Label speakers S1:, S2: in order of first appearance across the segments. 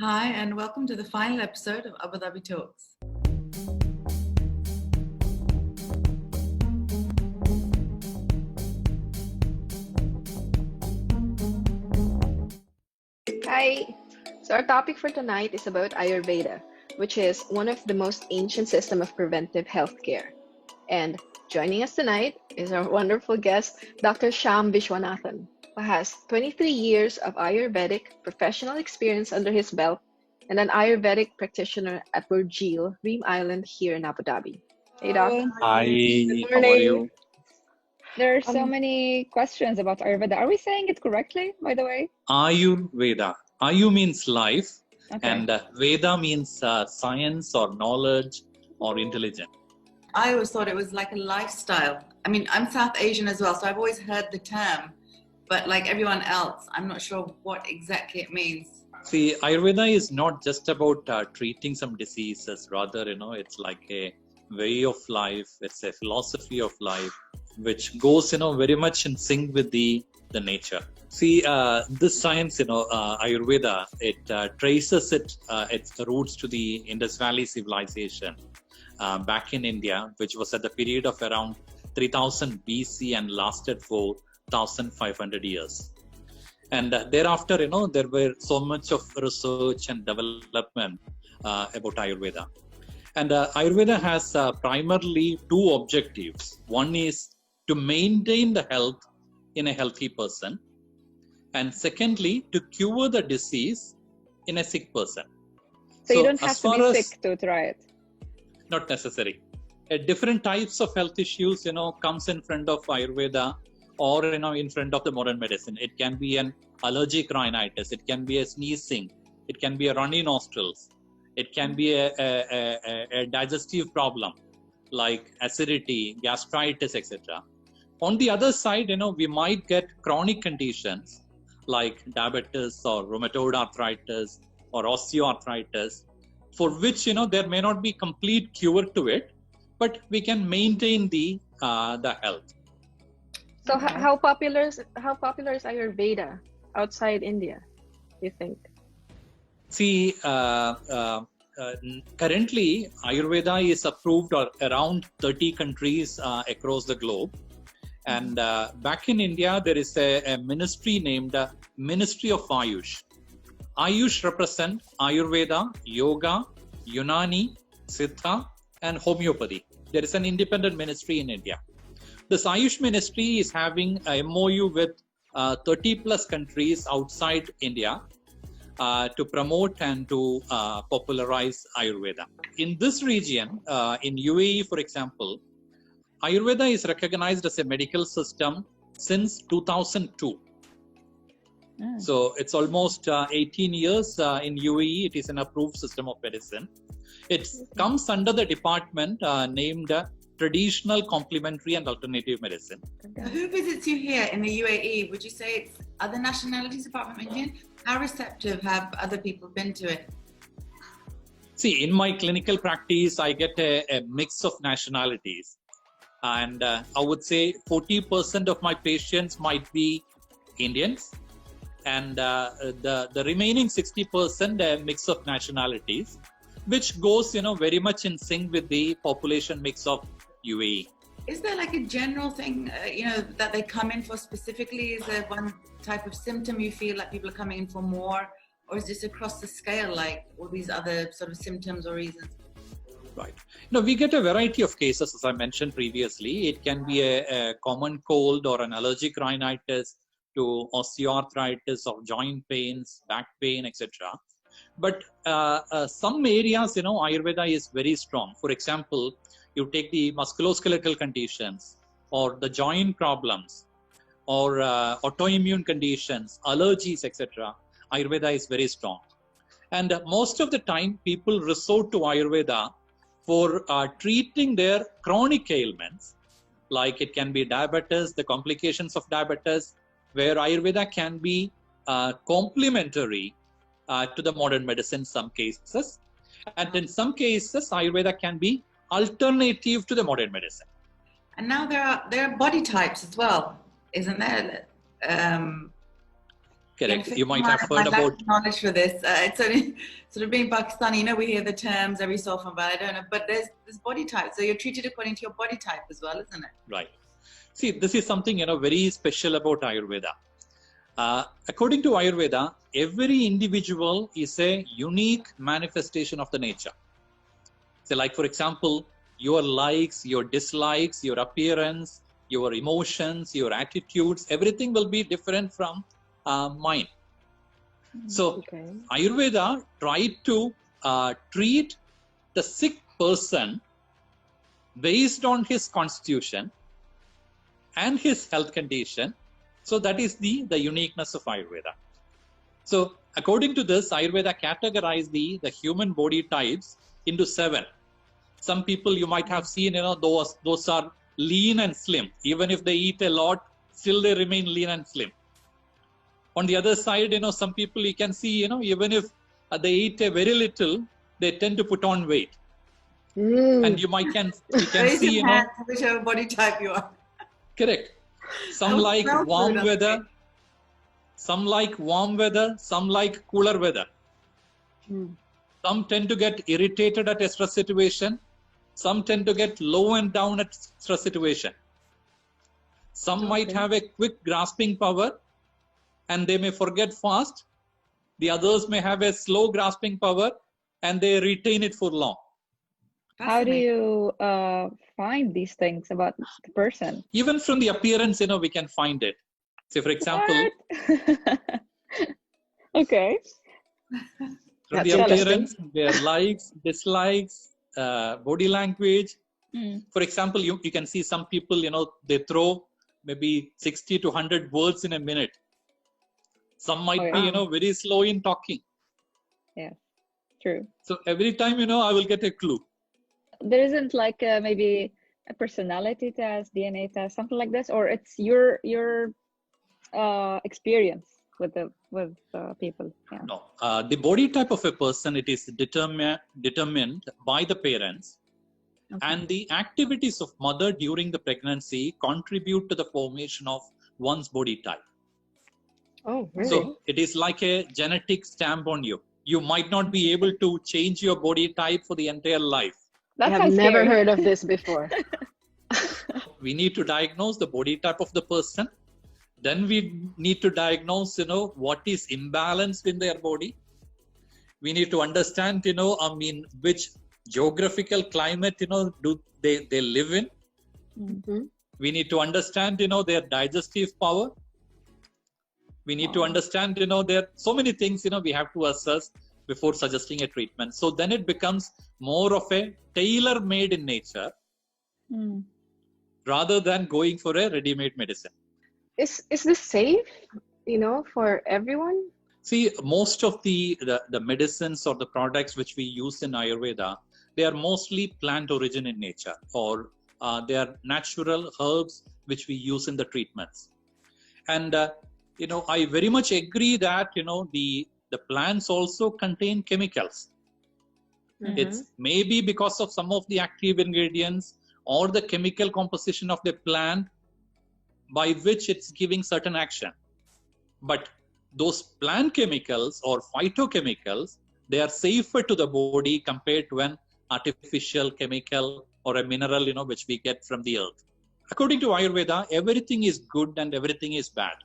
S1: Hi, and welcome to the final episode of Abu Dhabi Talks.
S2: Hi. So our topic for tonight is about Ayurveda, which is one of the most ancient system of preventive healthcare. And joining us tonight is our wonderful guest, Dr. Sham Vishwanathan, who has 23 years of Ayurvedic professional experience under his belt and an Ayurvedic practitioner at Burjeel, Reem Island here in Abu Dhabi. Hey, Doc.
S3: Hello,
S1: Hi.
S3: good
S4: Hi, how are
S3: morning.
S4: you?
S3: There are so
S2: Um,
S3: many questions about Ayurveda. Are we saying it correctly, by the way?
S4: Ayurveda. Ayu means life,
S3: Okay.
S4: and Veda means science or knowledge or intelligence.
S1: I always thought it was like a lifestyle. I mean, I'm South Asian as well, so I've always heard the term, but like everyone else, I'm not sure what exactly it means.
S4: See, Ayurveda is not just about treating some diseases. Rather, it's like a way of life. It's a philosophy of life, which goes, very much in sync with the nature. See, this science, Ayurveda, it traces its roots to the Indus Valley civilization back in India, which was at the period of around 3000 BC and lasted for 1500 years. And thereafter, there were so much of research and development about Ayurveda. And Ayurveda has primarily two objectives. One is to maintain the health in a healthy person. And secondly, to cure the disease in a sick person.
S3: So you don't
S4: as
S3: have to
S4: far
S3: be
S4: as
S3: sick to try it.
S4: not necessary. Different types of health issues, comes in front of Ayurveda or, in front of the modern medicine. It can be an allergic rhinitis. It can be a sneezing. It can be a runny nostrils. It can be a digestive problem like acidity, gastritis, etc. On the other side, we might get chronic conditions like diabetes or rheumatoid arthritis or osteoarthritis, for which there may not be complete cure to it, but we can maintain the health.
S2: so
S1: Okay.
S2: how popular is Ayurveda outside India, you think?
S4: See, currently Ayurveda is approved around 30 countries across the globe. And back in India, there is a ministry named Ministry of Ayush. Ayush represent Ayurveda, Yoga, Unani, Siddha, and Homeopathy. There is an independent ministry in India. This Ayush ministry is having a MOU with 30 plus countries outside India to promote and to popularize Ayurveda. In this region, in UAE, for example, Ayurveda is recognized as a medical system since 2002. So it's almost 18 years in UAE. It is an approved system of medicine. It comes under the department named Traditional, Complementary and Alternative Medicine.
S1: Who visits you here in the UAE? Would you say it's other nationalities apart from Indian? How receptive have other people been to it?
S4: See, in my clinical practice, I get a mix of nationalities. And I would say 40% of my patients might be Indians. And the remaining 60% a mix of nationalities, which goes very much in sync with the population mix of UAE.
S1: Is there like a general thing, that they come in for specifically? Is there one type of symptom you feel like people are coming in for more? Or is this across the scale, like all these other sort of symptoms or reasons?
S4: Right. No, we get a variety of cases, as I mentioned previously. It can be a common cold or an allergic rhinitis to osteoarthritis or joint pains, back pain, etc. But some areas, Ayurveda is very strong. For example, you take the musculoskeletal conditions or the joint problems or autoimmune conditions, allergies, etc. Ayurveda is very strong. And most of the time, people resort to Ayurveda for treating their chronic ailments, like it can be diabetes, the complications of diabetes, where Ayurveda can be complementary to the modern medicine in some cases. And in some cases, Ayurveda can be alternative to the modern medicine.
S1: And now there are body types as well, isn't there?
S4: Correct.
S1: Yeah,
S4: You might
S1: my,
S4: have
S1: my
S4: heard
S1: lack
S4: about.
S1: of knowledge for this. It's only sort of being Pakistani, we hear the terms every so often, but I don't know. But there's body type, so you're treated according to your body type as well, isn't it?
S4: Right. See, this is something very special about Ayurveda. According to Ayurveda, every individual is a unique manifestation of the nature. So, like for example, your likes, your dislikes, your appearance, your emotions, your attitudes, everything will be different from mine. So,
S2: Okay.
S4: Ayurveda tried to treat the sick person based on his constitution and his health condition. So that is the uniqueness of Ayurveda. So according to this, Ayurveda categorized the human body types into 7. Some people you might have seen, those are lean and slim. Even if they eat a lot, still they remain lean and slim. On the other side, some people you can see, even if they eat a very little, they tend to put on weight. And you can
S1: Raise
S4: see,
S1: your hand to whichever body type you are.
S4: Correct. Some like warm weather, some like warm weather, some like cooler weather. Some tend to get irritated at a stress situation. Some tend to get low and down at stress situation. Some might have a quick grasping power and they may forget fast. The others may have a slow grasping power and they retain it for long.
S3: How do you find these things about the person?
S4: Even from the appearance, we can find it. Say, for example,
S3: Okay.
S4: From the appearance, their likes, dislikes, body language. For example, you can see some people, they throw maybe 60 to 100 words in a minute. Some might be, very slow in talking.
S3: Yeah, true.
S4: So every time, I will get a clue.
S3: There isn't like maybe a personality test, DNA test, something like this, or it's your experience with people. Yeah.
S4: No, the body type of a person, it is determined by the parents, and the activities of mother during the pregnancy contribute to the formation of one's body type.
S2: Oh, really?
S4: So it is like a genetic stamp on you. You might not be able to change your body type for the entire life.
S2: I have never heard of this before.
S4: We need to diagnose the body type of the person. Then we need to diagnose, what is imbalanced in their body. We need to understand, which geographical climate, do they live in. We need to understand, their digestive power. We need to understand, there are so many things, we have to assess before suggesting a treatment. So then it becomes more of a tailor-made in nature rather than going for a ready-made medicine.
S2: Is this safe, for everyone?
S4: See, most of the medicines or the products which we use in Ayurveda, they are mostly plant origin in nature, or they are natural herbs which we use in the treatments. And I very much agree that the plants also contain chemicals. It's maybe because of some of the active ingredients or the chemical composition of the plant by which it's giving certain action. But those plant chemicals or phytochemicals, they are safer to the body compared to an artificial chemical or a mineral, which we get from the earth. According to Ayurveda, everything is good and everything is bad.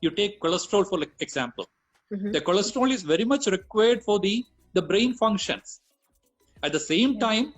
S4: You take cholesterol, for example. The cholesterol is very much required for the brain functions. At the same time,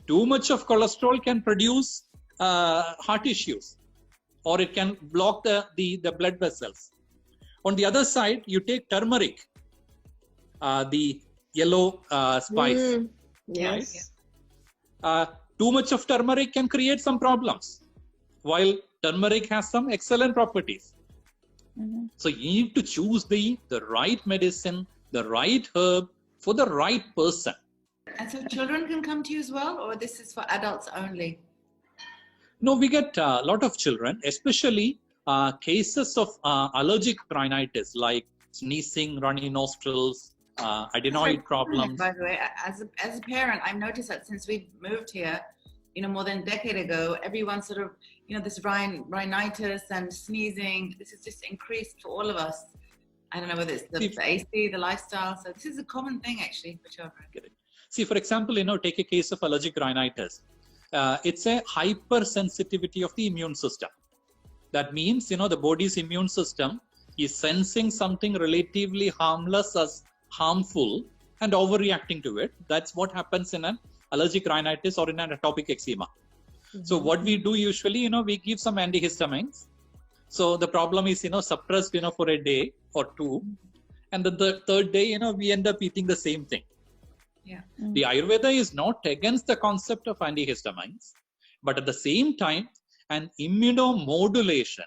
S4: too much of cholesterol can produce heart issues, or it can block the blood vessels. On the other side, you take turmeric, the yellow spice.
S2: Yes.
S4: Right? Too much of turmeric can create some problems, while turmeric has some excellent properties. So you need to choose the right medicine, the right herb for the right person.
S1: And so children can come to you as well, or this is for adults only?
S4: No, we get a lot of children, especially cases of allergic rhinitis like sneezing, runny nostrils, adenoid problems.
S1: By the way, as a parent, I've noticed that since we moved here, more than a decade ago, everyone sort of, this rhinitis and sneezing, this has just increased for all of us. I don't know whether it's the AC, the lifestyle. So this is a common thing actually for children.
S4: See, for example, take a case of allergic rhinitis. It's a hypersensitivity of the immune system. That means, the body's immune system is sensing something relatively harmless as harmful and overreacting to it. That's what happens in an allergic rhinitis or in an atopic eczema. So what we do usually, we give some antihistamines. So the problem is, suppressed, for a day or two. And then the third day, we end up eating the same thing.
S1: Yeah.
S4: The Ayurveda is not against the concept of antihistamines, but at the same time, an immunomodulation,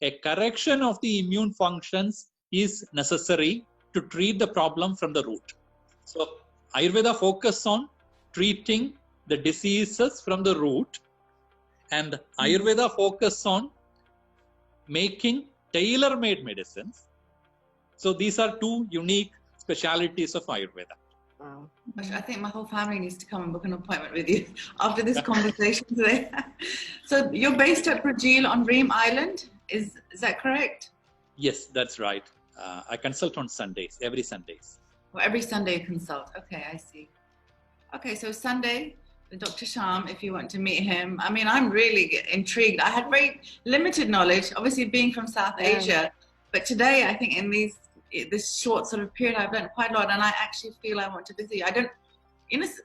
S4: a correction of the immune functions is necessary to treat the problem from the root. So Ayurveda focuses on treating the diseases from the root, and Ayurveda focuses on making tailor-made medicines. So these are two unique specialities of Ayurveda.
S2: Wow.
S1: I think my whole family needs to come and book an appointment with you after this conversation today. So you're based at Brazil on Ream Island, is that correct?
S4: Yes, that's right. I consult on Sundays, every Sundays.
S1: Well, every Sunday you consult. Okay, I see. Okay, so Sunday, Dr. Sham, if you want to meet him. I mean, I'm really intrigued. I had very limited knowledge, obviously being from South Asia, but today I think in this short sort of period I've learned quite a lot, and I actually feel I want to visit you. I don't,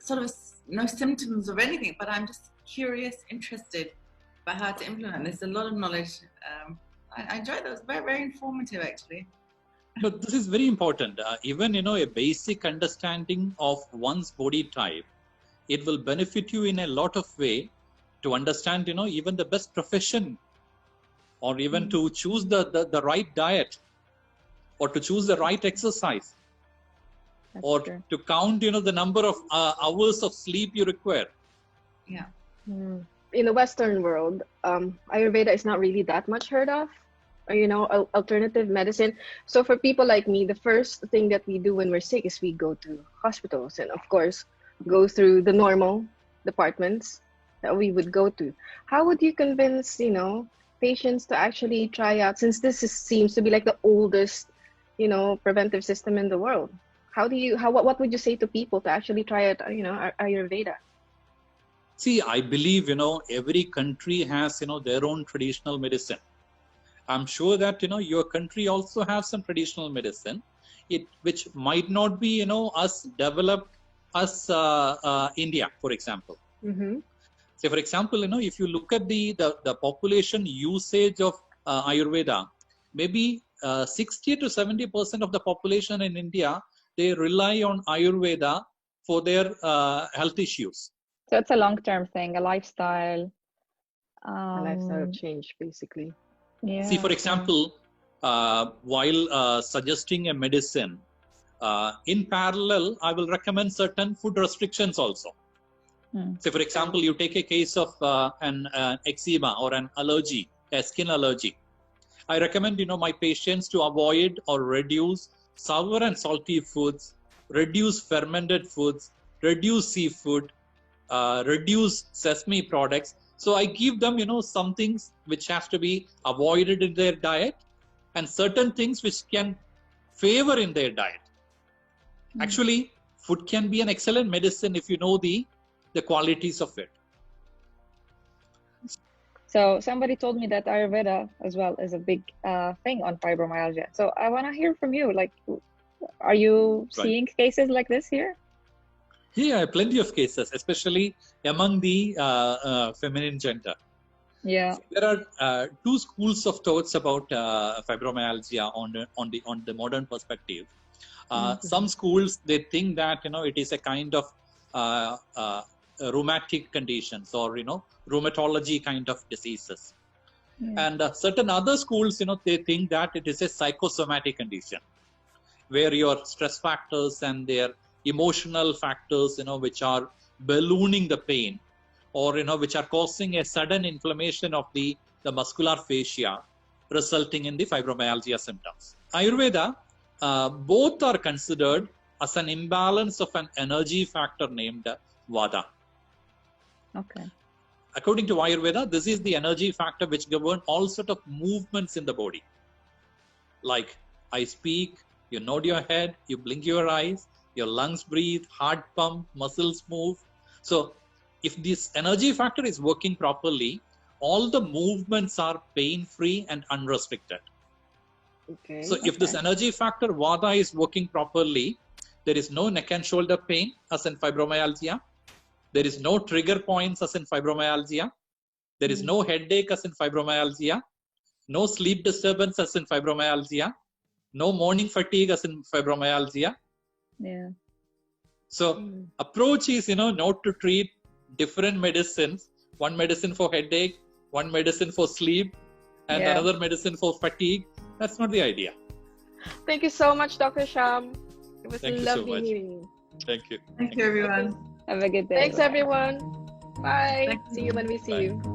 S1: sort of no symptoms of anything, but I'm just curious, interested about how to implement. There's a lot of knowledge. I enjoyed those. Very, very informative, actually.
S4: But this is very important. Even, a basic understanding of one's body type, it will benefit you in a lot of way to understand, even the best profession, or even to choose the right diet, or to choose the right exercise, or to count, the number of hours of sleep you require.
S1: Yeah.
S2: In the Western world, Ayurveda is not really that much heard of, or, alternative medicine. So for people like me, the first thing that we do when we're sick is we go to hospitals and, of course, go through the normal departments that we would go to. How would you convince, patients to actually try out, since seems to be like the oldest, preventive system in the world? What would you say to people to actually try out, Ayurveda?
S4: See, I believe, every country has, their own traditional medicine. I'm sure that, your country also has some traditional medicine, which might not be, as developed as India, for example. Say, for example, if you look at the population usage of Ayurveda, maybe 60 to 70% of the population in India, they rely on Ayurveda for their health issues.
S3: So it's a long-term thing, a lifestyle.
S2: A lifestyle change, basically.
S3: Yeah.
S4: See, for example, while suggesting a medicine, in parallel, I will recommend certain food restrictions also. Say, for example, you take a case of an eczema or an allergy, a skin allergy. I recommend, my patients to avoid or reduce sour and salty foods, reduce fermented foods, reduce seafood, reduce sesame products. So I give them, some things which have to be avoided in their diet and certain things which can favor in their diet. Actually, food can be an excellent medicine if you know the qualities of it.
S3: So somebody told me that Ayurveda as well is a big thing on fibromyalgia. So I want to hear from you. Like, are you seeing cases like this here?
S4: Yeah, plenty of cases, especially among the feminine gender.
S3: Yeah.
S4: So there are two schools of thoughts about fibromyalgia on the modern perspective. Some schools, they think that it is a kind of rheumatic conditions or rheumatology kind of diseases, and certain other schools they think that it is a psychosomatic condition where your stress factors and their emotional factors which are ballooning the pain, or which are causing a sudden inflammation of the muscular fascia, resulting in the fibromyalgia symptoms. Ayurveda, both are considered as an imbalance of an energy factor named Vata.
S3: Okay.
S4: According to Ayurveda, this is the energy factor which governs all sort of movements in the body, like I speak, you nod your head, you blink your eyes, your lungs breathe, heart pump, muscles move. So if this energy factor is working properly, all the movements are pain-free and unrestricted.
S2: Okay.
S4: So if this energy factor Vata is working properly, there is no neck and shoulder pain as in fibromyalgia. There is no trigger points as in fibromyalgia. There is no headache as in fibromyalgia. No sleep disturbance as in fibromyalgia. No morning fatigue as in fibromyalgia.
S3: Yeah.
S4: So approach is, not to treat different medicines. One medicine for headache, one medicine for sleep, and another medicine for fatigue. That's not the idea.
S2: Thank you so much, Dr. Sham. It was
S4: Thank you so
S2: lovely
S4: much.
S2: meeting you.
S4: Thank you.
S1: Thank you, everyone.
S3: Have a good day.
S2: Thanks, everyone. Bye.
S1: Thank you.
S2: See you when we see
S4: Bye.
S2: you.